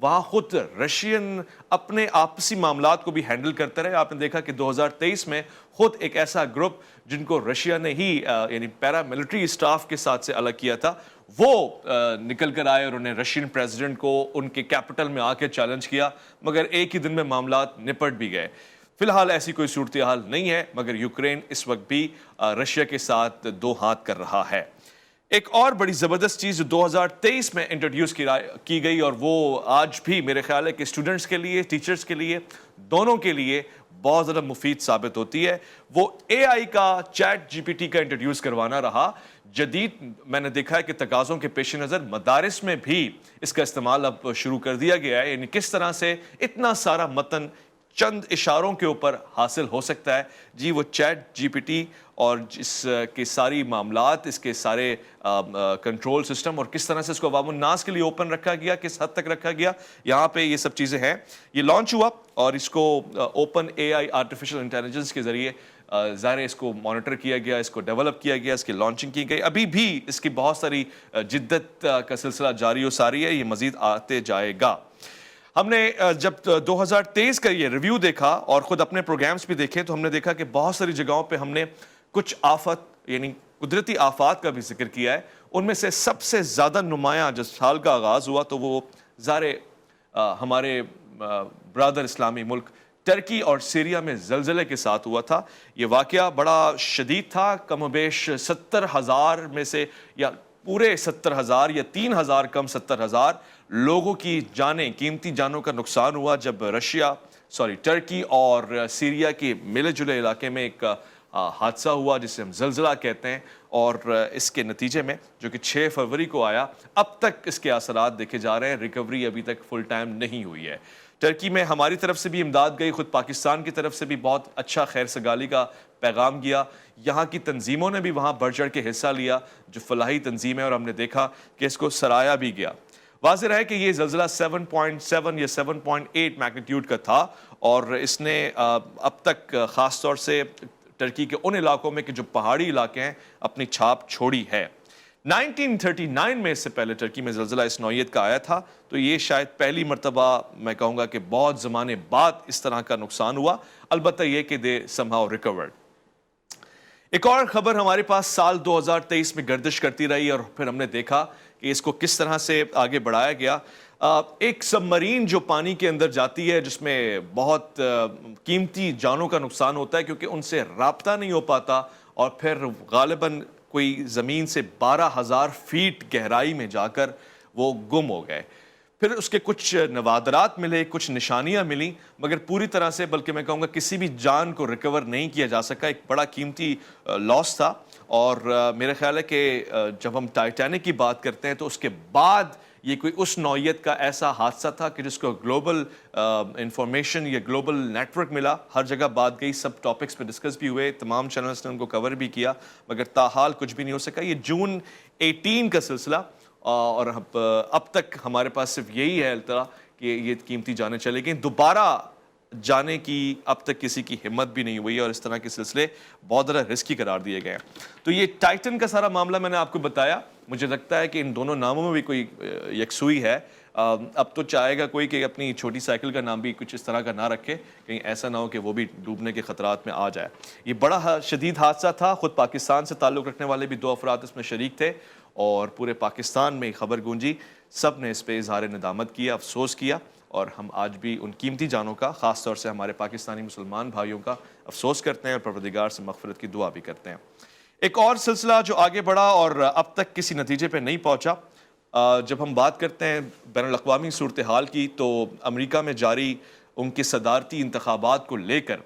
وہاں خود رشین اپنے آپسی معاملات کو بھی ہینڈل کرتے رہے. آپ نے دیکھا کہ 2023 میں خود ایک ایسا گروپ جن کو رشیا نے ہی یعنی پیرا ملٹری اسٹاف کے ساتھ سے الگ کیا تھا, وہ نکل کر آئے اور انہیں رشین پریزیڈنٹ کو ان کے کیپٹل میں آ کے چیلنج کیا, مگر ایک ہی دن میں معاملات نپٹ بھی گئے. فی الحال ایسی کوئی صورتحال نہیں ہے, مگر یوکرین اس وقت بھی رشیا کے ساتھ دو ہاتھ کر رہا ہے. ایک اور بڑی زبردست چیز جو 2023 میں انٹروڈیوس کی گئی, اور وہ آج بھی میرے خیال ہے کہ اسٹوڈنٹس کے لیے, ٹیچرز کے لیے, دونوں کے لیے بہت زیادہ مفید ثابت ہوتی ہے, وہ اے آئی کا چیٹ جی پی ٹی کا انٹروڈیوس کروانا رہا. جدید میں نے دیکھا ہے کہ تقاضوں کے پیش نظر مدارس میں بھی اس کا استعمال اب شروع کر دیا گیا ہے. یعنی کس طرح سے اتنا سارا متن چند اشاروں کے اوپر حاصل ہو سکتا ہے. جی وہ چیٹ جی پی ٹی اور اس کے ساری معاملات, اس کے سارے کنٹرول سسٹم, اور کس طرح سے اس کو عوام الناس کے لیے اوپن رکھا گیا, کس حد تک رکھا گیا, یہاں پہ یہ سب چیزیں ہیں. یہ لانچ ہوا اور اس کو اوپن اے آئی آرٹیفیشل انٹیلیجنس کے ذریعے ظاہر اس کو مانیٹر کیا گیا, اس کو ڈیولپ کیا گیا, اس کی لانچنگ کی گئی. ابھی بھی اس کی بہت ساری جدت کا سلسلہ جاری و ساری ہے, یہ مزید آتے جائے گا. ہم نے جب 2023 کا یہ ریویو دیکھا اور خود اپنے پروگرامز بھی دیکھے تو ہم نے دیکھا کہ بہت ساری جگہوں پہ ہم نے کچھ آفت یعنی قدرتی آفات کا بھی ذکر کیا ہے. ان میں سے سب سے زیادہ نمایاں جس سال کا آغاز ہوا تو وہ ہمارے برادر اسلامی ملک ٹرکی اور سیریا میں زلزلے کے ساتھ ہوا تھا. یہ واقعہ بڑا شدید تھا. کم و بیش 70,000 میں سے یا پورے 70,000 یا 3,000 کم 70,000 لوگوں کی جانیں, قیمتی جانوں کا نقصان ہوا جب ٹرکی اور سیریا کے ملے جلے علاقے میں ایک حادثہ ہوا جسے ہم زلزلہ کہتے ہیں, اور اس کے نتیجے میں جو کہ 6 فروری کو آیا, اب تک اس کے اثرات دیکھے جا رہے ہیں. ریکوری ابھی تک فل ٹائم نہیں ہوئی ہے. ٹرکی میں ہماری طرف سے بھی امداد گئی, خود پاکستان کی طرف سے بھی بہت اچھا خیر سگالی کا پیغام گیا. یہاں کی تنظیموں نے بھی وہاں بڑھ چڑھ کے حصہ لیا جو فلاحی تنظیم ہے, اور ہم نے دیکھا کہ اس کو سرایا بھی گیا. واضح ہے کہ یہ زلزلہ 7.7 یا 7.8 میگنیٹیوڈ کا تھا, اور اس نے اب تک خاص طور سے ٹرکی کے ان علاقوں میں کہ جو پہاڑی علاقے ہیں اپنی چھاپ چھوڑی ہے. 1939 میں اس سے پہلے ٹرکی میں زلزلہ اس نوعیت کا آیا تھا, تو یہ شاید پہلی مرتبہ میں کہوں گا کہ بہت زمانے بعد اس طرح کا نقصان ہوا. البتہ یہ کہ دے somehow recovered. ایک اور خبر ہمارے پاس سال 2023 میں گردش کرتی رہی, اور پھر ہم نے دیکھا کہ اس کو کس طرح سے آگے بڑھایا گیا. ایک سب مرین جو پانی کے اندر جاتی ہے جس میں بہت قیمتی جانوں کا نقصان ہوتا ہے کیونکہ ان سے رابطہ نہیں ہو پاتا, اور پھر غالباً کوئی زمین سے 12,000 فیٹ گہرائی میں جا کر وہ گم ہو گئے. پھر اس کے کچھ نوادرات ملے, کچھ نشانیاں ملیں, مگر پوری طرح سے بلکہ میں کہوں گا کسی بھی جان کو ریکور نہیں کیا جا سکا. ایک بڑا قیمتی لاس تھا. اور میرا خیال ہے کہ جب ہم ٹائٹینک کی بات کرتے ہیں تو اس کے بعد یہ کوئی اس نوعیت کا ایسا حادثہ تھا کہ جس کو گلوبل انفارمیشن یا گلوبل نیٹ ورک ملا, ہر جگہ بات گئی, سب ٹاپکس پہ ڈسکس بھی ہوئے, تمام چینلز نے ان کو کور بھی کیا, مگر تاحال کچھ بھی نہیں ہو سکا. یہ جون 18 کا سلسلہ, اور اب تک ہمارے پاس صرف یہی ہے التوا کہ یہ قیمتی جانیں چلے گئیں. دوبارہ جانے کی اب تک کسی کی ہمت بھی نہیں ہوئی, اور اس طرح کے سلسلے بہت زیادہ رسکی قرار دیے گئے ہیں. تو یہ ٹائٹن کا سارا معاملہ میں نے آپ کو بتایا. مجھے لگتا ہے کہ ان دونوں ناموں میں بھی کوئی یکسوئی ہے. اب تو چاہے گا کوئی کہ اپنی چھوٹی سائیکل کا نام بھی کچھ اس طرح کا نہ رکھے, کہیں ایسا نہ ہو کہ وہ بھی ڈوبنے کے خطرات میں آ جائے. یہ بڑا شدید حادثہ تھا. خود پاکستان سے تعلق رکھنے والے بھی 2 افراد اس میں شریک تھے, اور پورے پاکستان میں خبر گونجی. سب نے اس پہ اظہار ندامت کیا, افسوس کیا, اور ہم آج بھی ان قیمتی جانوں کا, خاص طور سے ہمارے پاکستانی مسلمان بھائیوں کا افسوس کرتے ہیں, اور پروردگار سے مغفرت کی دعا بھی کرتے ہیں. ایک اور سلسلہ جو آگے بڑھا اور اب تک کسی نتیجے پہ نہیں پہنچا, جب ہم بات کرتے ہیں بین الاقوامی صورتحال کی, تو امریکہ میں جاری ان کے صدارتی انتخابات کو لے کر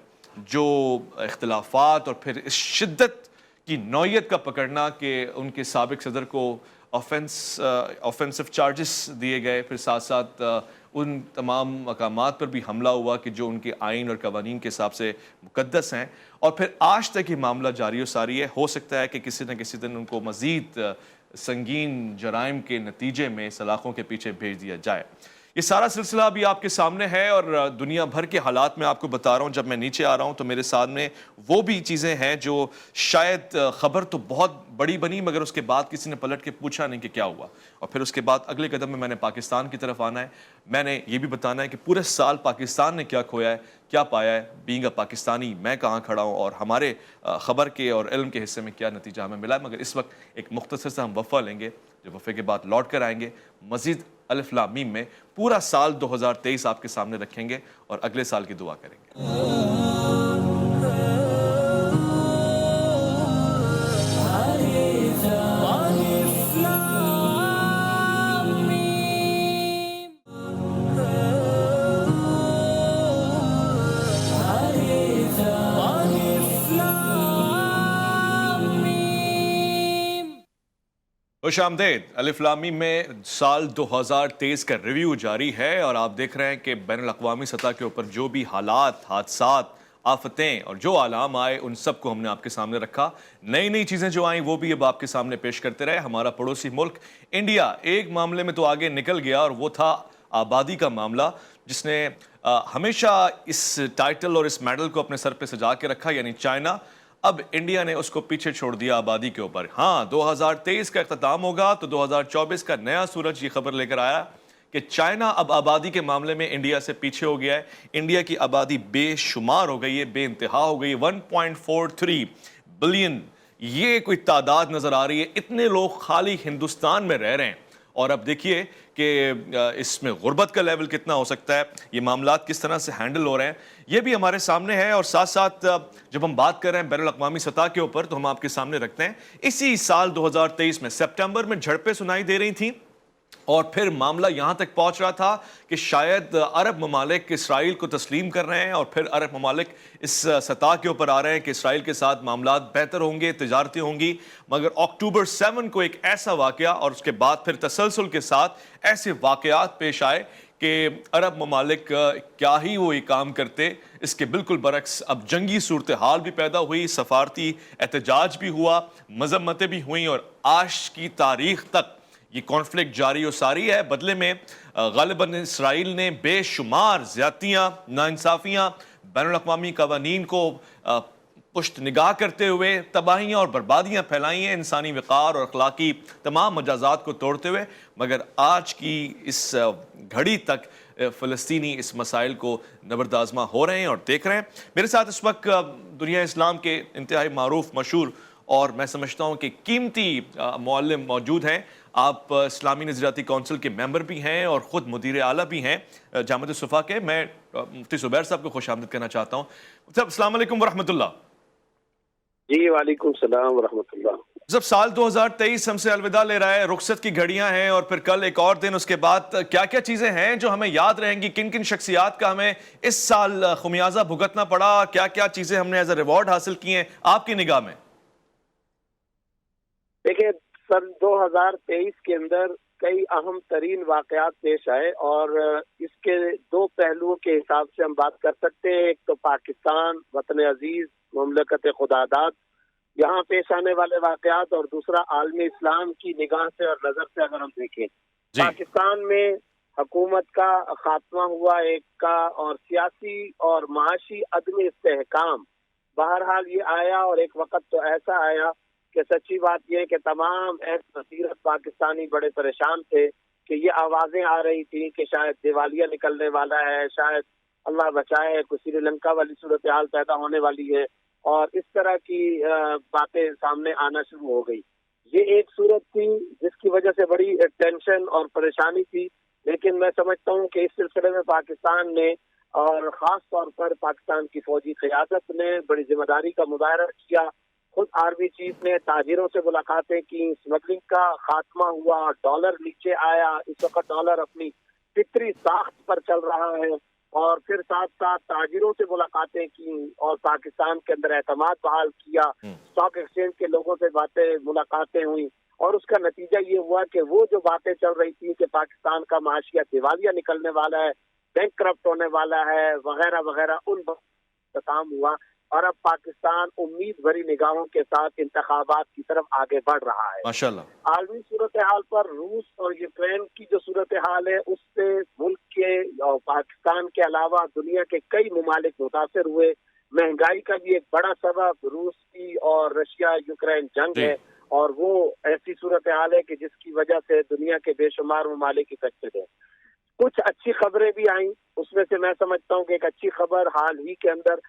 جو اختلافات اور پھر اس شدت کی نوعیت کا پکڑنا کہ ان کے سابق صدر کو آفینسو چارجز دیے گئے, پھر ساتھ ساتھ ان تمام مقامات پر بھی حملہ ہوا کہ جو ان کے آئین اور قوانین کے حساب سے مقدس ہیں, اور پھر آج تک یہ معاملہ جاری و ساری ہے. ہو سکتا ہے کہ کسی نہ کسی دن ان کو مزید سنگین جرائم کے نتیجے میں سلاخوں کے پیچھے بھیج دیا جائے. یہ سارا سلسلہ بھی آپ کے سامنے ہے اور دنیا بھر کے حالات میں آپ کو بتا رہا ہوں. جب میں نیچے آ رہا ہوں تو میرے سامنے وہ بھی چیزیں ہیں جو شاید خبر تو بہت بڑی بنی مگر اس کے بعد کسی نے پلٹ کے پوچھا نہیں کہ کیا ہوا. اور پھر اس کے بعد اگلے قدم میں نے پاکستان کی طرف آنا ہے. میں نے یہ بھی بتانا ہے کہ پورے سال پاکستان نے کیا کھویا ہے, کیا پایا ہے. بینگ اے پاکستانی میں کہاں کھڑا ہوں اور ہمارے خبر کے اور علم کے حصے میں کیا نتیجہ ہمیں ملا ہے. مگر اس وقت ایک مختصر سے ہم وقفہ لیں گے, جو وقفے کے بعد لوٹ کر آئیں گے مزید الف لام میم میں پورا سال 2023 آپ کے سامنے رکھیں گے اور اگلے سال کی دعا کریں گے. خوش آمدید. الف لام میم میں سال 2023 کا ریویو جاری ہے اور آپ دیکھ رہے ہیں کہ بین الاقوامی سطح کے اوپر جو بھی حالات, حادثات, آفتیں اور جو علام آئے ان سب کو ہم نے آپ کے سامنے رکھا. نئی نئی چیزیں جو آئیں وہ بھی اب آپ کے سامنے پیش کرتے رہے. ہمارا پڑوسی ملک انڈیا ایک معاملے میں تو آگے نکل گیا اور وہ تھا آبادی کا معاملہ, جس نے ہمیشہ اس ٹائٹل اور اس میڈل کو اپنے سر پہ سجا کے رکھا, یعنی چائنا. اب انڈیا نے اس کو پیچھے چھوڑ دیا آبادی کے اوپر. ہاں 2023 کا اختتام ہوگا تو 2024 کا نیا سورج یہ خبر لے کر آیا کہ چائنا اب آبادی کے معاملے میں انڈیا سے پیچھے ہو گیا ہے. انڈیا کی آبادی بے شمار ہو گئی ہے, بے انتہا ہو گئی ہے. 1.43 بلین یہ کوئی تعداد نظر آ رہی ہے. اتنے لوگ خالی ہندوستان میں رہ رہے ہیں اور اب دیکھیے کہ اس میں غربت کا لیول کتنا ہو سکتا ہے, یہ معاملات کس طرح سے ہینڈل ہو رہے ہیں, یہ بھی ہمارے سامنے ہے. اور ساتھ ساتھ جب ہم بات کر رہے ہیں بین الاقوامی سطح کے اوپر تو ہم آپ کے سامنے رکھتے ہیں اسی سال 2023 میں سپٹمبر میں جھڑپیں سنائی دے رہی تھیں اور پھر معاملہ یہاں تک پہنچ رہا تھا کہ شاید عرب ممالک اسرائیل کو تسلیم کر رہے ہیں اور پھر عرب ممالک اس سطح کے اوپر آ رہے ہیں کہ اسرائیل کے ساتھ معاملات بہتر ہوں گے, تجارتیں ہوں گی. مگر اکتوبر 7 کو ایک ایسا واقعہ اور اس کے بعد پھر تسلسل کے ساتھ ایسے واقعات پیش آئے کہ عرب ممالک کیا ہی وہ یہ کام کرتے, اس کے بالکل برعکس اب جنگی صورتحال بھی پیدا ہوئی, سفارتی احتجاج بھی ہوا, مذمتیں بھی ہوئیں اور آج کی تاریخ تک یہ کانفلکٹ جاری و ساری ہے. بدلے میں غالباً اسرائیل نے بے شمار زیادتیاں, ناانصافیاں, بین الاقوامی قوانین کو پشت نگاہ کرتے ہوئے تباہیاں اور بربادیاں پھیلائی ہیں, انسانی وقار اور اخلاقی تمام مجازات کو توڑتے ہوئے. مگر آج کی اس گھڑی تک فلسطینی اس مسائل کو نبردآزما ہو رہے ہیں اور دیکھ رہے ہیں. میرے ساتھ اس وقت دنیا اسلام کے انتہائی معروف, مشہور اور میں سمجھتا ہوں کہ قیمتی معلم موجود ہیں. آپ اسلامی نظریاتی کونسل کے ممبر بھی ہیں اور خود مدیر اعلیٰ بھی ہیں جامعۃ الصفا کے. میں مفتی زبیر صاحب کو خوش آمدید کرنا چاہتا ہوں. السلام علیکم ورحمۃ اللہ. جی وعلیکم السلام ورحمۃ اللہ. جب سال 2023 ہم سے الوداع لے رہا ہے, رخصت کی گھڑیاں ہیں اور پھر کل ایک اور دن, اس کے بعد کیا کیا چیزیں ہیں جو ہمیں یاد رہیں گی, کن کن شخصیات کا ہمیں اس سال خمیازہ بھگتنا پڑا, کیا کیا چیزیں ہم نے ایز اے ریوارڈ حاصل کی ہیں آپ کی نگاہ میں؟ دیکھیں سن 2023 کے اندر کئی اہم ترین واقعات پیش آئے اور اس کے دو پہلوؤں کے حساب سے ہم بات کر سکتے ہیں. ایک تو پاکستان وطن عزیز مملکت خداداد, یہاں پیش آنے والے واقعات, اور دوسرا عالم اسلام کی نگاہ سے اور نظر سے اگر ہم دیکھیں جی. پاکستان میں حکومت کا خاتمہ ہوا ایک کا, اور سیاسی اور معاشی عدم استحکام بہرحال یہ آیا. اور ایک وقت تو ایسا آیا کہ سچی بات یہ کہ تمام بصیرت پاکستانی بڑے پریشان تھے کہ یہ آوازیں آ رہی تھیں کہ شاید دیوالیہ نکلنے والا ہے, شاید اللہ بچائے کوئی سری لنکا والی صورتحال پیدا ہونے والی ہے, اور اس طرح کی باتیں سامنے آنا شروع ہو گئی. یہ ایک صورت تھی جس کی وجہ سے بڑی ٹینشن اور پریشانی تھی. لیکن میں سمجھتا ہوں کہ اس سلسلے میں پاکستان نے اور خاص طور پر پاکستان کی فوجی قیادت نے بڑی ذمہ داری کا مظاہرہ کیا. خود آرمی چیف نے تاجروں سے ملاقاتیں کی, اسمگلنگ کا خاتمہ ہوا, ڈالر نیچے آیا, اس وقت ڈالر اپنی فطری ساخت پر چل رہا ہے, اور پھر ساتھ ساتھ تاجروں سے ملاقاتیں کی اور پاکستان کے اندر اعتماد بحال کیا. اسٹاک ایکسچینج کے لوگوں سے ملاقاتیں ہوئیں اور اس کا نتیجہ یہ ہوا کہ وہ جو باتیں چل رہی تھی کہ پاکستان کا معاشیات دیوالیہ نکلنے والا ہے, بینک کرپٹ ہونے والا ہے وغیرہ وغیرہ, ان کام ہوا. اور اب پاکستان امید بھری نگاہوں کے ساتھ انتخابات کی طرف آگے بڑھ رہا ہے۔ ماشاءاللہ۔ عالمی صورتحال پر روس اور یوکرین کی جو صورتحال ہے اس سے ملک کے اور پاکستان کے علاوہ دنیا کے کئی ممالک متاثر ہوئے۔ مہنگائی کا بھی ایک بڑا سبب روس کی اور رشیا یوکرین جنگ ہے، اور وہ ایسی صورتحال ہے کہ جس کی وجہ سے دنیا کے بے شمار ممالک اکٹھے ہیں۔ کچھ اچھی خبریں بھی آئیں، اس میں سے میں سمجھتا ہوں کہ ایک اچھی خبر حال ہی کے اندر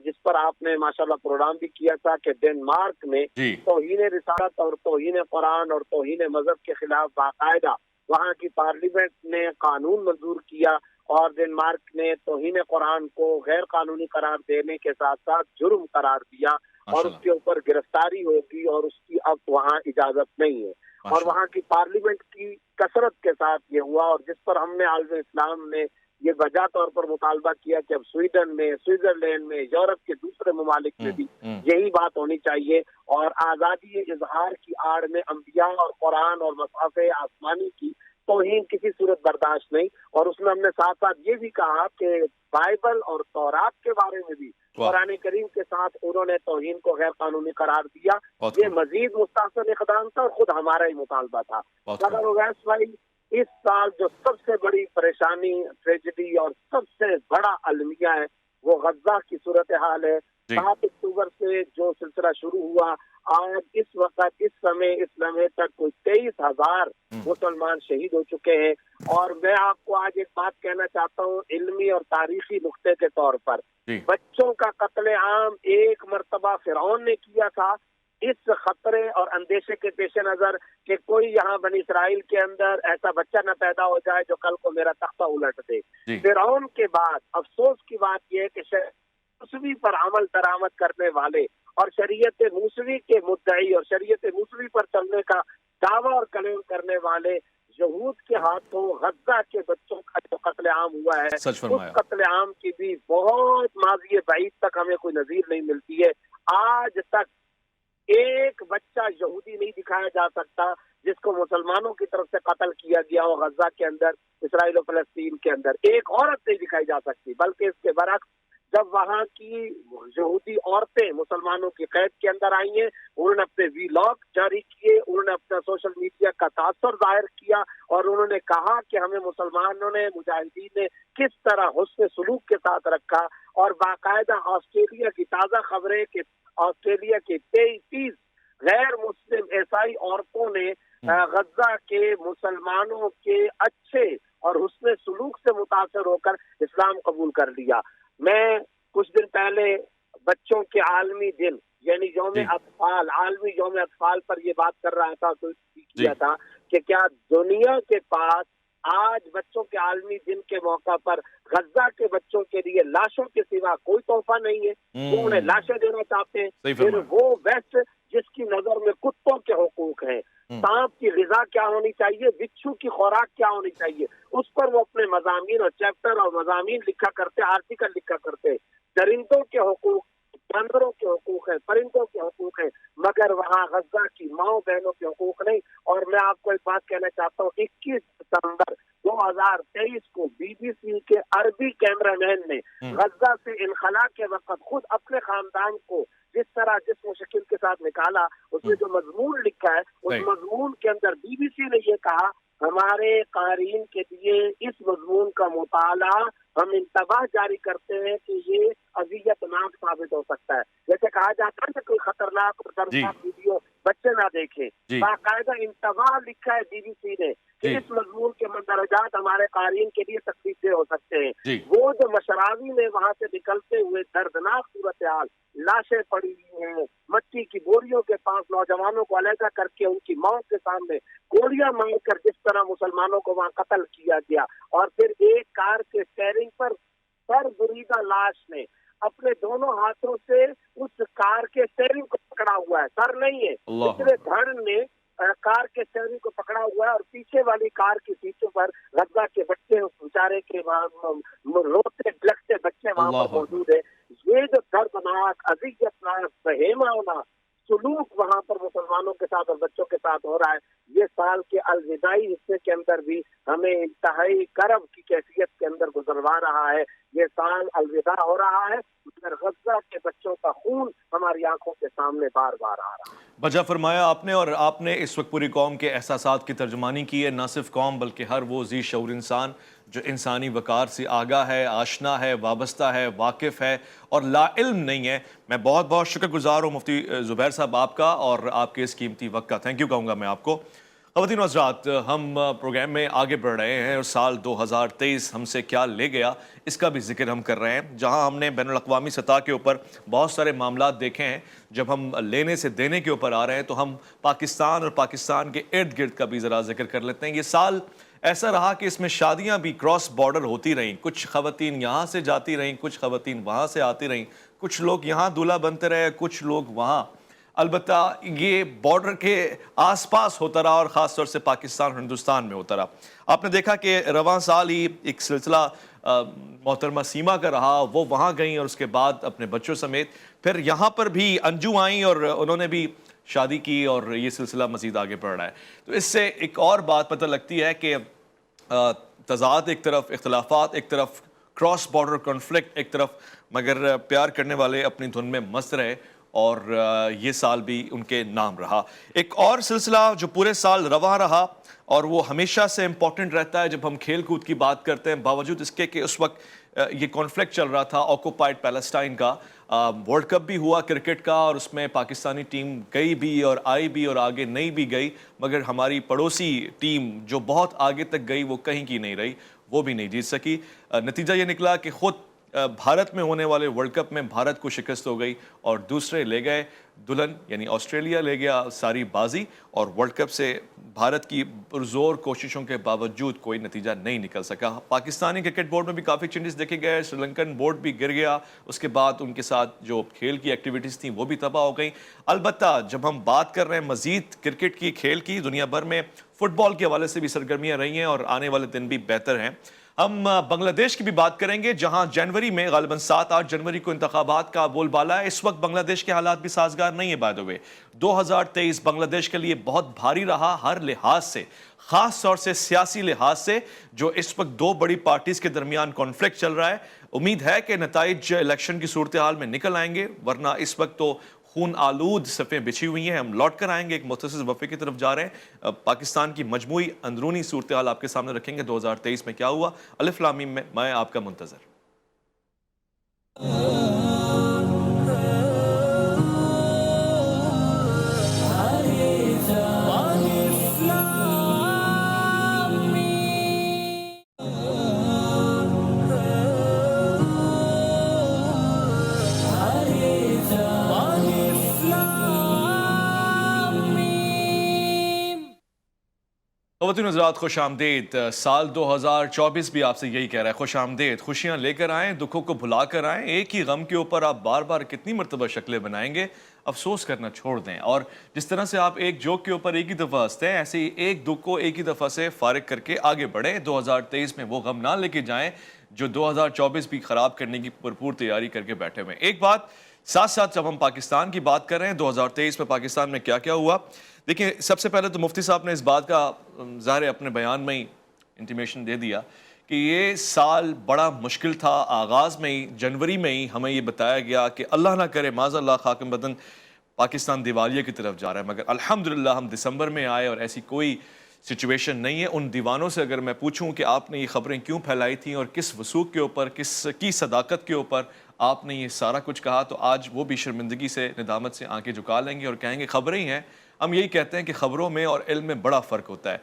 جس پر آپ نے ماشاءاللہ پروگرام بھی کیا تھا کہ ڈنمارک میں توہین رسالت اور توہین قرآن اور توہین مذہب کے خلاف باقاعدہ وہاں کی پارلیمنٹ نے قانون منظور کیا، اور ڈنمارک نے توہین قرآن کو غیر قانونی قرار دینے کے ساتھ ساتھ جرم قرار دیا، اور اس کے اوپر گرفتاری ہوگی، اور اس کی اب وہاں اجازت نہیں ہے۔ اور وہاں کی پارلیمنٹ کی کثرت کے ساتھ یہ ہوا، اور جس پر ہم نے عالم اسلام نے یہ وجہ طور پر مطالبہ کیا کہ اب سویڈن میں، سوئٹزرلینڈ میں، یورپ کے دوسرے ممالک میں بھی یہی بات ہونی چاہیے، اور آزادی اظہار کی آڑ میں انبیاء اور قرآن اور مصحف آسمانی کی توہین کسی صورت برداشت نہیں۔ اور اس میں ہم نے ساتھ ساتھ یہ بھی کہا کہ بائبل اور تورات کے بارے میں بھی قرآن کریم کے ساتھ انہوں نے توہین کو غیر قانونی قرار دیا۔ یہ مزید مستحسن اقدام تھا اور خود ہمارا ہی مطالبہ تھا۔ مگر اویس بھائی، اس سال جو سب سے بڑی پریشانی، ٹریجڈی اور سب سے بڑا المیہ ہے وہ غزہ کی صورتحال ہے۔ 7 اکتوبر سے جو سلسلہ شروع ہوا، آج اس وقت اس لمحے تک کوئی 23,000 مسلمان شہید ہو چکے ہیں۔ اور میں آپ کو آج ایک بات کہنا چاہتا ہوں علمی اور تاریخی نقطے کے طور پر، بچوں کا قتل عام ایک مرتبہ فرعون نے کیا تھا۔ اس خطرے اور اندیشے کے پیش نظر کہ کوئی یہاں بنی اسرائیل کے اندر ایسا بچہ نہ پیدا ہو جائے جو کل کو میرا تختہ الٹ دے، فرعون کے بعد افسوس کی بات یہ ہے کہ موسوی پر عمل درآمد کرنے والے اور شریعت موسوی کے مدعی اور شریعت موسوی پر چلنے کا دعویٰ اور کلیم کرنے والے یہود کے ہاتھوں غزہ کے بچوں کا جو قتل عام ہوا ہے، اس قتل عام کی بھی بہت ماضی بعید تک ہمیں کوئی نظیر نہیں ملتی ہے۔ آج تک ایک بچہ یہودی نہیں دکھایا جا سکتا جس کو مسلمانوں کی طرف سے قتل کیا گیا ہو غزہ کے اندر، اسرائیل و فلسطین کے اندر ایک عورت نہیں دکھائی جا سکتی، بلکہ اس کے برعکس جب وہاں کی یہودی عورتیں مسلمانوں کی قید کے اندر آئی ہیں، انہوں نے اپنے ویلاگ جاری کیے، انہوں نے اپنا سوشل میڈیا کا تاثر ظاہر کیا، اور انہوں نے کہا کہ ہمیں مسلمانوں نے، مجاہدین نے کس طرح حسن سلوک کے ساتھ رکھا۔ اور باقاعدہ آسٹریلیا کی تازہ خبریں کہ آسٹریلیا کے 23 غیر مسلم عیسائی عورتوں نے غزہ کے مسلمانوں کے اچھے اور حسن سلوک سے متاثر ہو کر اسلام قبول کر لیا۔ میں کچھ دن پہلے بچوں کے عالمی دن یعنی یوم اطفال، عالمی یوم اطفال پر یہ بات کر رہا تھا، تو کیا تھا کہ کیا دنیا کے پاس آج بچوں کے عالمی دن کے موقع پر غزہ کے بچوں کے لیے لاشوں کے سوا کوئی تحفہ نہیں ہے؟ وہ انہیں لاشیں دینا چاہتے ہیں۔ پھر وہ ویسٹ جس کی نظر میں کتوں کے حقوق ہیں، سانپ کی غذا کیا ہونی چاہیے، بچھو کی خوراک کیا ہونی چاہیے، اس پر وہ اپنے مضامین اور چیپٹر اور مضامین لکھا کرتے، آرٹیکل لکھا کرتے۔ درندوں کے حقوق، جانوروں کے حقوق ہیں، پرندوں کے حقوق ہیں، مگر وہاں غزہ کی ماؤں بہنوں کے حقوق نہیں۔ اور میں آپ کو ایک بات کہنا چاہتا ہوں، 21 دسمبر 2023 کو BBC کے عربی کیمرہ مین نے غزہ سے انخلا کے وقت خود اپنے خاندان کو جس طرح جس مشکل کے ساتھ نکالا، اس میں جو مضمون لکھا ہے اس مضمون کے اندر BBC نے یہ کہا، ہمارے قارئین کے لیے اس مضمون کا مطالعہ ہم انتباہ جاری کرتے ہیں کہ یہ اذیت ناک ثابت ہو سکتا ہے۔ جیسے کہا جاتا ہے کہ کوئی خطرناک اور دردناک ویڈیو بچے نہ دیکھیں، باقاعدہ انتباہ لکھا ہے BBC نے کہ اس مضمون کے مندرجات ہمارے قارئین کے لیے تکلیف دہ ہو سکتے ہیں۔ وہ جو مشراوی میں وہاں سے نکلتے ہوئے دردناک صورتحال، لاشیں پڑی ہوئی ہیں، مٹی کی بوریوں کے پاس نوجوانوں کو علیحدہ کر کے ان کی ماؤں کے سامنے گولیاں مار کر جس طرح مسلمانوں کو وہاں قتل کیا گیا، اور پھر ایک کار کے اسٹیئرنگ پر سر بریدہ لاش نے اپنے دونوں ہاتھوں سے اس کار کے اسٹیئرنگ کو پکڑا ہوا ہے، سر نہیں ہے، دوسرے دھڑ نے کار کے اسٹیئرنگ کو پکڑا ہوا ہے، اور پیچھے والی کار کی سیٹوں پر غزہ کے بچے اس بیچارے کے روتے بلکتے بچے وہاں پر موجود ہیں۔ یہ جو دردناک، اذیت ناک، بہیمانہ سلوک وہاں پر مسلمانوں کے ساتھ اور بچوں کے ساتھ ہو رہا ہے، یہ سال کے الوداعی حصے کے اندر بھی ہمیں انتہائی کرب کی کیفیت کے اندر گزروا رہا ہے۔ یہ سال الوداع ہو رہا ہے، مگر غزہ کے بچوں کا خون ہماری آنکھوں کے سامنے بار بار آ رہا ہے۔ بجا فرمایا آپ نے، اور آپ نے اس وقت پوری قوم کے احساسات کی ترجمانی کی ہے، نہ صرف قوم بلکہ ہر وہ ذی شعور انسان جو انسانی وقار سے آگاہ ہے، آشنا ہے، وابستہ ہے، واقف ہے اور لا علم نہیں ہے۔ میں بہت بہت شکر گزار ہوں مفتی زبیر صاحب آپ کا اور آپ کے اس قیمتی وقت کا۔ تھینک یو کہوں گا میں آپ کو۔ خواتین و حضرات، ہم پروگرام میں آگے بڑھ رہے ہیں اور سال 2023 ہم سے کیا لے گیا اس کا بھی ذکر ہم کر رہے ہیں، جہاں ہم نے بین الاقوامی سطح کے اوپر بہت سارے معاملات دیکھے ہیں۔ جب ہم لینے سے دینے کے اوپر آ رہے ہیں تو ہم پاکستان اور پاکستان کے ارد گرد کا بھی ذرا ذکر کر لیتے ہیں۔ یہ سال ایسا رہا کہ اس میں شادیاں بھی کراس بارڈر ہوتی رہیں، کچھ خواتین یہاں سے جاتی رہیں، کچھ خواتین وہاں سے آتی رہیں، کچھ لوگ یہاں دولہا بنتے رہے، کچھ لوگ وہاں۔ البتہ یہ بارڈر کے آس پاس ہوتا رہا اور خاص طور سے پاکستان اور ہندوستان میں ہوتا رہا۔ آپ نے دیکھا کہ رواں سال ہی ایک سلسلہ محترمہ سیما کا رہا، وہ وہاں گئیں اور اس کے بعد اپنے بچوں سمیت پھر یہاں پر بھی انجو آئیں اور انہوں نے بھی شادی کی اور یہ سلسلہ مزید آگے بڑھ رہا ہے۔ تو اس سے ایک اور بات پتہ لگتی ہے کہ تضاد ایک طرف، اختلافات ایک طرف، کراس بارڈر کانفلکٹ ایک طرف، مگر پیار کرنے والے اپنی دھن میں مست رہے اور یہ سال بھی ان کے نام رہا۔ ایک اور سلسلہ جو پورے سال رواں رہا اور وہ ہمیشہ سے امپورٹنٹ رہتا ہے جب ہم کھیل کود کی بات کرتے ہیں، باوجود اس کے کہ اس وقت یہ کانفلکٹ چل رہا تھا آکوپائڈ پیلسٹائن کا۔ ورلڈ کپ بھی ہوا کرکٹ کا اور اس میں پاکستانی ٹیم گئی بھی اور آئی بھی اور آگے نہیں بھی گئی، مگر ہماری پڑوسی ٹیم جو بہت آگے تک گئی وہ کہیں کی نہیں رہی، وہ بھی نہیں جیت سکی۔ نتیجہ یہ نکلا کہ خود بھارت میں ہونے والے ورلڈ کپ میں بھارت کو شکست ہو گئی اور دوسرے لے گئے دلہن، یعنی آسٹریلیا لے گیا ساری بازی، اور ورلڈ کپ سے بھارت کی پرزور کوششوں کے باوجود کوئی نتیجہ نہیں نکل سکا۔ پاکستانی کرکٹ بورڈ میں بھی کافی چینجز دیکھے گئے، سری لنکن بورڈ بھی گر گیا، اس کے بعد ان کے ساتھ جو کھیل کی ایکٹیویٹیز تھیں وہ بھی تباہ ہو گئیں۔ البتہ جب ہم بات کر رہے ہیں مزید کرکٹ کی، کھیل کی، دنیا بھر میں فٹ بال کے حوالے سے بھی سرگرمیاں رہی ہیں اور آنے والے دن بھی بہتر ہیں۔ ہم بنگلہ دیش کی بھی بات کریں گے، جہاں جنوری میں غالباً 7-8 جنوری کو انتخابات کا بول بالا ہے۔ اس وقت بنگلہ دیش کے حالات بھی سازگار نہیں ہے بائی دی وے۔ 2023 بنگلہ دیش کے لیے بہت بھاری رہا ہر لحاظ سے، خاص طور سے سیاسی لحاظ سے، جو اس وقت دو بڑی پارٹیز کے درمیان کانفلکٹ چل رہا ہے۔ امید ہے کہ نتائج الیکشن کی صورتحال میں نکل آئیں گے، ورنہ اس وقت تو خون آلود صفیں بچھی ہوئی ہیں۔ ہم لوٹ کر آئیں گے، ایک مختصر وقفے کی طرف جا رہے ہیں۔ پاکستان کی مجموعی اندرونی صورتحال آپ کے سامنے رکھیں گے، 2023 میں کیا ہوا۔ الف لام میم میں آپ کا منتظر۔ خواتین حضرات، خوش آمدید۔ سال 2024 بھی آپ سے یہی کہہ رہا ہے، خوش آمدید۔ خوشیاں لے کر آئیں، دکھوں کو بھلا کر آئیں۔ ایک ہی غم کے اوپر آپ بار بار کتنی مرتبہ شکلیں بنائیں گے، افسوس کرنا چھوڑ دیں۔ اور جس طرح سے آپ ایک جوک کے اوپر ایک ہی دفعہ ہنستے ہیں، ایسے ہی ایک دکھ کو ایک ہی دفعہ سے فارغ کر کے آگے بڑھیں۔ 2023 میں وہ غم نہ لے کے جائیں جو 2024 بھی خراب کرنے کی بھرپور تیاری کر کے بیٹھے ہوئے ہیں۔ ایک بات ساتھ ساتھ جب ہم پاکستان کی بات کر رہے ہیں، 2023 میں پاکستان میں کیا کیا ہوا، دیکھیں سب سے پہلے تو مفتی صاحب نے اس بات کا ظاہر اپنے بیان میں ہی انٹیمیشن دے دیا کہ یہ سال بڑا مشکل تھا۔ آغاز میں ہی، جنوری میں ہی ہمیں یہ بتایا گیا کہ اللہ نہ کرے معاذ اللہ خاکم بدن پاکستان دیوالیے کی طرف جا رہا ہے، مگر الحمدللہ ہم دسمبر میں آئے اور ایسی کوئی سچویشن نہیں ہے۔ ان دیوانوں سے اگر میں پوچھوں کہ آپ نے یہ خبریں کیوں پھیلائی تھیں اور کس وثوق کے اوپر، کس کی صداقت کے اوپر آپ نے یہ سارا کچھ کہا، تو آج وہ بھی شرمندگی سے، ندامت سے آنکھیں جھکا لیں گے اور کہیں گے خبریں ہی ہیں۔ ہم یہی کہتے ہیں کہ خبروں میں اور علم میں بڑا فرق ہوتا ہے۔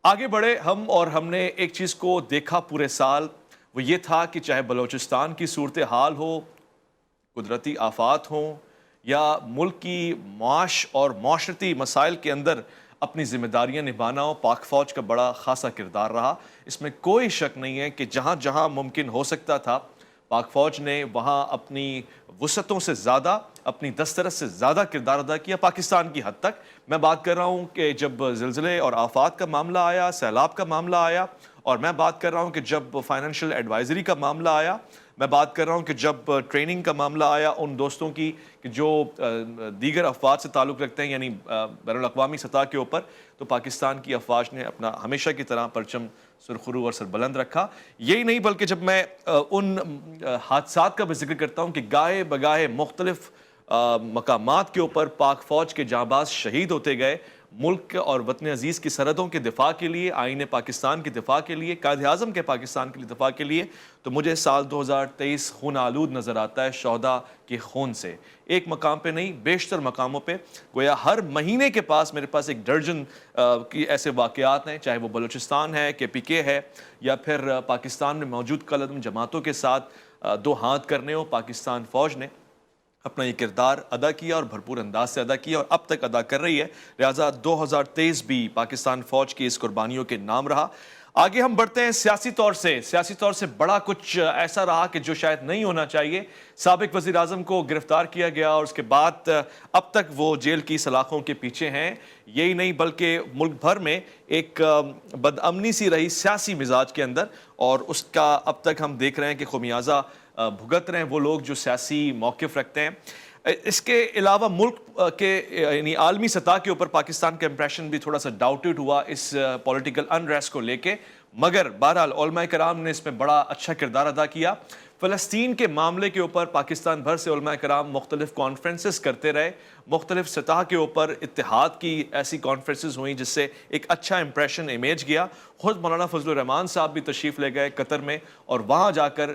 آگے بڑھے ہم، اور ہم نے ایک چیز کو دیکھا پورے سال، وہ یہ تھا کہ چاہے بلوچستان کی صورتحال ہو، قدرتی آفات ہوں، یا ملک کی معاش اور معاشرتی مسائل کے اندر اپنی ذمہ داریاں نبھانا ہو، پاک فوج کا بڑا خاصا کردار رہا۔ اس میں کوئی شک نہیں ہے کہ جہاں جہاں ممکن ہو سکتا تھا، پاک فوج نے وہاں اپنی وسعتوں سے زیادہ، اپنی دسترس سے زیادہ کردار ادا کیا، پاکستان کی حد تک۔ میں بات کر رہا ہوں کہ جب زلزلے اور آفات کا معاملہ آیا، سیلاب کا معاملہ آیا، اور میں بات کر رہا ہوں کہ جب فائنینشیل ایڈوائزری کا معاملہ آیا، میں بات کر رہا ہوں کہ جب ٹریننگ کا معاملہ آیا ان دوستوں کی کہ جو دیگر افواج سے تعلق رکھتے ہیں یعنی بین الاقوامی سطح کے اوپر، تو پاکستان کی افواج نے اپنا ہمیشہ کی طرح پرچم سرخرو اور سربلند رکھا. یہی نہیں بلکہ جب میں ان حادثات کا بھی ذکر کرتا ہوں کہ گاہے بگاہے مختلف مقامات کے اوپر پاک فوج کے جانباز شہید ہوتے گئے ملک اور وطن عزیز کی سرحدوں کے دفاع کے لیے، آئین پاکستان کے دفاع کے لیے، قائد اعظم کے پاکستان کے لیے دفاع کے لیے، تو مجھے سال 2023 خون آلود نظر آتا ہے شہداء کے خون سے. ایک مقام پہ نہیں، بیشتر مقاموں پہ گویا ہر مہینے کے پاس میرے پاس ایک درجن کی ایسے واقعات ہیں، چاہے وہ بلوچستان ہے، KPK ہے، یا پھر پاکستان میں موجود کالعدم جماعتوں کے ساتھ دو ہاتھ کرنے ہو. پاکستان فوج نے اپنا یہ کردار ادا کیا اور بھرپور انداز سے ادا کیا اور اب تک ادا کر رہی ہے. لہٰذا 2023 بھی پاکستان فوج کی اس قربانیوں کے نام رہا. آگے ہم بڑھتے ہیں سیاسی طور سے بڑا کچھ ایسا رہا کہ جو شاید نہیں ہونا چاہیے. سابق وزیر اعظم کو گرفتار کیا گیا اور اس کے بعد اب تک وہ جیل کی سلاخوں کے پیچھے ہیں. یہی نہیں بلکہ ملک بھر میں ایک بدامنی سی رہی سیاسی مزاج کے اندر، اور اس کا اب تک ہم دیکھ رہے ہیں کہ خمیازہ بھگت رہے ہیں وہ لوگ جو سیاسی موقف رکھتے ہیں. اس کے علاوہ ملک کے یعنی عالمی سطح کے اوپر پاکستان کا امپریشن بھی تھوڑا سا ڈاؤٹڈ ہوا اس پولیٹیکل انریسٹ کو لے کے، مگر بہرحال علماء کرام نے اس میں بڑا اچھا کردار ادا کیا. فلسطین کے معاملے کے اوپر پاکستان بھر سے علماء کرام مختلف کانفرنسز کرتے رہے، مختلف سطح کے اوپر اتحاد کی ایسی کانفرنسز ہوئیں جس سے ایک اچھا امپریشن امیج گیا. خود مولانا فضل الرحمان صاحب بھی تشریف لے گئے قطر میں، اور وہاں جا کر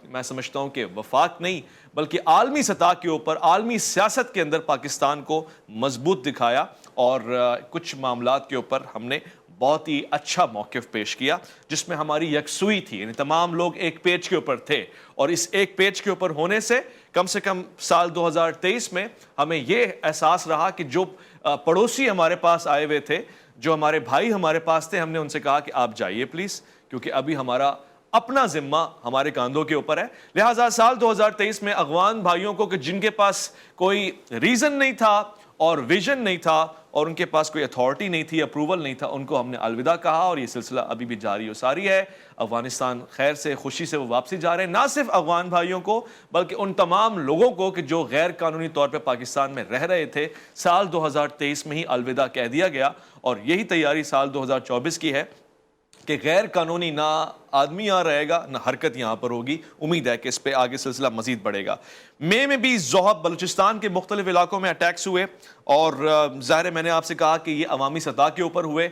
میں سمجھتا ہوں کہ وفاق نہیں بلکہ عالمی سطح کے اوپر عالمی سیاست کے اندر پاکستان کو مضبوط دکھایا، اور کچھ معاملات کے اوپر ہم نے بہت ہی اچھا موقف پیش کیا جس میں ہماری یکسوئی تھی، یعنی تمام لوگ ایک پیج کے اوپر تھے. اور اس ایک پیج کے اوپر ہونے سے کم سال 2023 میں ہمیں یہ احساس رہا کہ جو پڑوسی ہمارے پاس آئے ہوئے تھے، جو ہمارے بھائی ہمارے پاس تھے، ہم نے ان سے کہا کہ آپ جائیے پلیز، کیونکہ ابھی ہمارا اپنا ذمہ ہمارے کاندھوں کے اوپر ہے. لہٰذا سال 2023 میں افغان بھائیوں کو کہ جن کے پاس کوئی ریزن نہیں تھا اور ویژن نہیں تھا اور ان کے پاس کوئی اتھارٹی نہیں تھی، اپروول نہیں تھا، ان کو ہم نے الوداع کہا، اور یہ سلسلہ ابھی بھی جاری و ساری ہے. افغانستان خیر سے خوشی سے وہ واپسی جا رہے ہیں، نہ صرف افغان بھائیوں کو بلکہ ان تمام لوگوں کو کہ جو غیر قانونی طور پہ پاکستان میں رہ رہے تھے. سال 2023 میں ہی الوداع کہہ دیا گیا، اور یہی تیاری سال 2024 کی ہے کہ غیر قانونی نہ آدمی یہاں رہے گا نہ حرکت یہاں پر ہوگی. امید ہے کہ اس پہ آگے سلسلہ مزید بڑھے گا. مئی میں بھی زوہب بلوچستان کے مختلف علاقوں میں اٹیکس ہوئے، اور ظاہر ہے میں نے آپ سے کہا کہ یہ عوامی سطح کے اوپر ہوئے.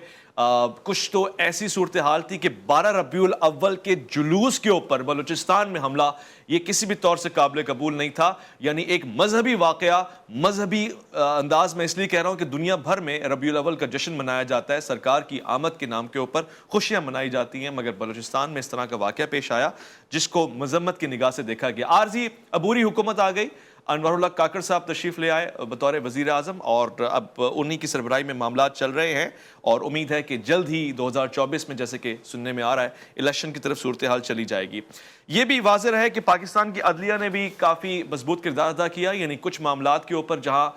کچھ تو ایسی صورتحال تھی کہ 12 ربیع الاول کے جلوس کے اوپر بلوچستان میں حملہ، یہ کسی بھی طور سے قابل قبول نہیں تھا. یعنی ایک مذہبی واقعہ، مذہبی انداز میں اس لیے کہہ رہا ہوں کہ دنیا بھر میں ربیع الاول کا جشن منایا جاتا ہے، سرکار کی آمد کے نام کے اوپر خوشیاں منائی جاتی ہیں، مگر بلوچستان میں اس طرح کا واقعہ پیش آیا جس کو مذمت کی نگاہ سے دیکھا گیا. عارضی عبوری حکومت آ گئی، انور اللہ کاکڑ صاحب تشریف لے آئے بطور وزیر اعظم، اور اب انہی کی سربراہی میں معاملات چل رہے ہیں، اور امید ہے کہ جلد ہی 2024 میں جیسے کہ سننے میں آ رہا ہے الیکشن کی طرف صورتحال چلی جائے گی. یہ بھی واضح ہے کہ پاکستان کی عدلیہ نے بھی کافی مضبوط کردار ادا کیا. یعنی کچھ معاملات کے اوپر جہاں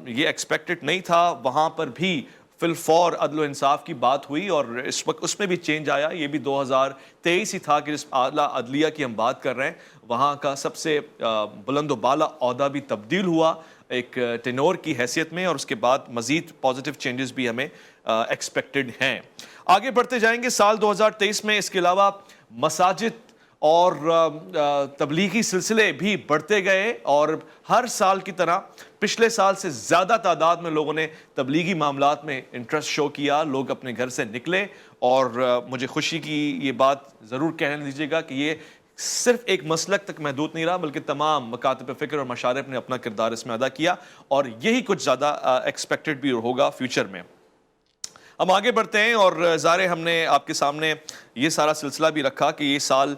یہ ایکسپیکٹڈ نہیں تھا وہاں پر بھی فی الفور عدل و انصاف کی بات ہوئی، اور اس وقت اس میں بھی چینج آیا. یہ بھی 2023 ہی تھا کہ جس اعلیٰ عدلیہ کی ہم بات کر رہے ہیں وہاں کا سب سے بلند و بالا عہدہ بھی تبدیل ہوا ایک ٹینور کی حیثیت میں، اور اس کے بعد مزید پازیٹیو چینجز بھی ہمیں ایکسپیکٹڈ ہیں. آگے بڑھتے جائیں گے. سال 2023 میں اس کے علاوہ مساجد اور تبلیغی سلسلے بھی بڑھتے گئے، اور ہر سال کی طرح پچھلے سال سے زیادہ تعداد میں لوگوں نے تبلیغی معاملات میں انٹرسٹ شو کیا. لوگ اپنے گھر سے نکلے، اور مجھے خوشی کی یہ بات ضرور کہنے دیجیے گا کہ یہ صرف ایک مسلک تک محدود نہیں رہا بلکہ تمام مکاتب فکر اور مشارف نے اپنا کردار اس میں ادا کیا، اور یہی کچھ زیادہ ایکسپیکٹڈ بھی ہوگا فیوچر میں. ہم آگے بڑھتے ہیں، اور ظاہر ہم نے آپ کے سامنے یہ سارا سلسلہ بھی رکھا کہ یہ سال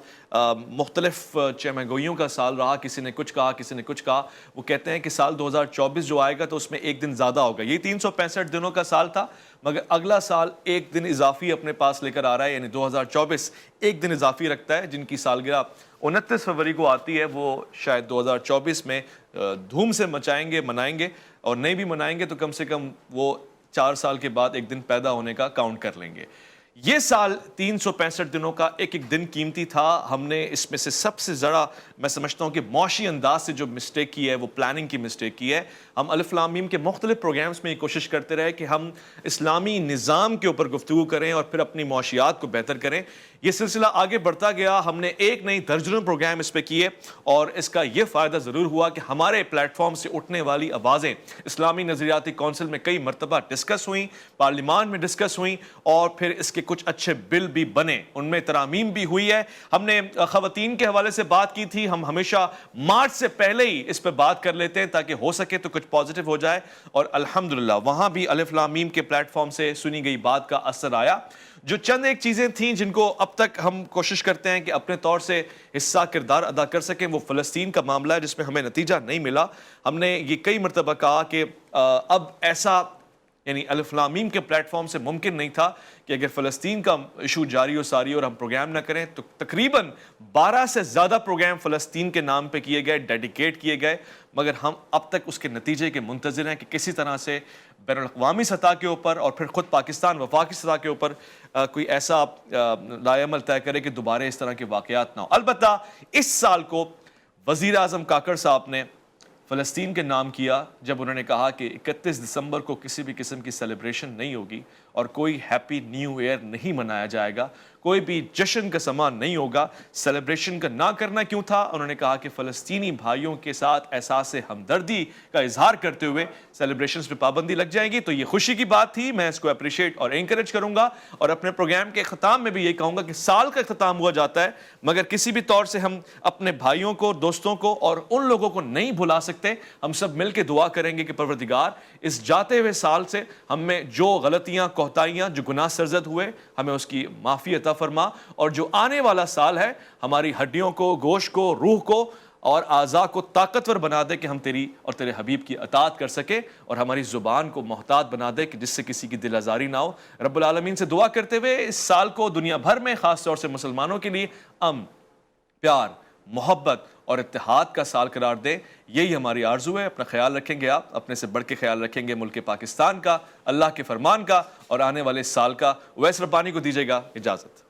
مختلف چہمگوئیوں کا سال رہا. کسی نے کچھ کہا، کسی نے کچھ کہا. وہ کہتے ہیں کہ سال 2024 جو آئے گا تو اس میں ایک دن زیادہ ہوگا. یہ 365 دنوں کا سال تھا، مگر اگلا سال ایک دن اضافی اپنے پاس لے کر آ رہا ہے. یعنی 2024 ایک دن اضافی رکھتا ہے. جن کی سالگرہ 29 فروری کو آتی ہے وہ شاید 2024 میں دھوم سے مچائیں گے، منائیں گے، اور نہیں بھی منائیں گے تو کم سے کم وہ 4 سال کے بعد ایک دن پیدا ہونے کا کاؤنٹ کر لیں گے. یہ سال 365 دنوں کا ایک ایک دن قیمتی تھا. ہم نے اس میں سے سب سے زیادہ میں سمجھتا ہوں کہ معاشی انداز سے جو مسٹیک کی ہے وہ پلاننگ کی مسٹیک کی ہے. ہم الف لام میم کے مختلف پروگرامز میں یہ کوشش کرتے رہے کہ ہم اسلامی نظام کے اوپر گفتگو کریں اور پھر اپنی معاشیات کو بہتر کریں. یہ سلسلہ آگے بڑھتا گیا. ہم نے ایک نئی درجنوں پروگرام اس پہ کیے اور اس کا یہ فائدہ ضرور ہوا کہ ہمارے پلیٹ فارم سے اٹھنے والی آوازیں اسلامی نظریاتی کونسل میں کئی مرتبہ ڈسکس ہوئیں, پارلیمان میں ڈسکس ہوئیں اور پھر اس کے کچھ اچھے بل بھی بنے, ان میں ترامیم بھی ہوئی ہے. ہم نے خواتین کے حوالے سے بات کی تھی. ہم ہمیشہ مارچ سے پہلے ہی اس پہ بات کر لیتے ہیں تاکہ ہو سکے تو کچھ پازیٹیو ہو جائے, اور الحمدللہ وہاں بھی الف لام میم کے پلیٹ فارم سے سنی گئی بات کا اثر آیا. جو چند ایک چیزیں تھیں جن کو اب تک ہم کوشش کرتے ہیں کہ اپنے طور سے حصہ کردار ادا کر سکیں, وہ فلسطین کا معاملہ ہے جس میں ہمیں نتیجہ نہیں ملا. ہم نے یہ کئی مرتبہ کہا کہ اب ایسا یعنی الف لام میم کے پلیٹ فارم سے ممکن نہیں تھا کہ اگر فلسطین کا ایشو جاری و ساری اور ہم پروگرام نہ کریں تو تقریباً 12 سے زیادہ پروگرام فلسطین کے نام پہ کیے گئے, ڈیڈیکیٹ کیے گئے, مگر ہم اب تک اس کے نتیجے کے منتظر ہیں کہ کسی طرح سے بین الاقوامی سطح کے اوپر اور پھر خود پاکستان وفاقی سطح کے اوپر کوئی ایسا رائے عمل طے کرے کہ دوبارہ اس طرح کے واقعات نہ ہو. البتہ اس سال کو وزیر اعظم کاکڑ صاحب نے فلسطین کے نام کیا جب انہوں نے کہا کہ 31 دسمبر کو کسی بھی قسم کی سیلیبریشن نہیں ہوگی اور کوئی ہیپی نیو ایئر نہیں منایا جائے گا, کوئی بھی جشن کا سامان نہیں ہوگا. سیلیبریشن کا نہ کرنا کیوں تھا؟ انہوں نے کہا کہ فلسطینی بھائیوں کے ساتھ احساس ہمدردی کا اظہار کرتے ہوئے سیلیبریشنز پہ پابندی لگ جائے گی. تو یہ خوشی کی بات تھی, میں اس کو اپریشیٹ اور انکریج کروں گا, اور اپنے پروگرام کے اختتام میں بھی یہ کہوں گا کہ سال کا اختتام ہوا جاتا ہے مگر کسی بھی طور سے ہم اپنے بھائیوں کو, دوستوں کو اور ان لوگوں کو نہیں بھلا سکتے. ہم سب مل کے دعا کریں گے کہ پروردگار اس جاتے ہوئے سال سے ہم میں جو غلطیاں, کوتاہیاں, جو گناہ سرزد ہوئے ہمیں اس کی معافی عطا فرما, اور جو آنے والا سال ہے ہماری ہڈیوں کو, گوشت کو, روح کو اور اعضاء کو طاقتور بنا دے کہ ہم تیری اور تیرے حبیب کی اطاعت کر سکے, اور ہماری زبان کو محتاط بنا دے کہ جس سے کسی کی دل آزاری نہ ہو. رب العالمین سے دعا کرتے ہوئے اس سال کو دنیا بھر میں خاص طور سے مسلمانوں کے لیے امن, پیار, محبت اور اتحاد کا سال قرار دیں, یہی ہماری آرزو ہے. اپنا خیال رکھیں گے, آپ اپنے سے بڑھ کے خیال رکھیں گے ملک پاکستان کا, اللہ کے فرمان کا اور آنے والے سال کا. اویس ربانی کو دیجیے گا اجازت.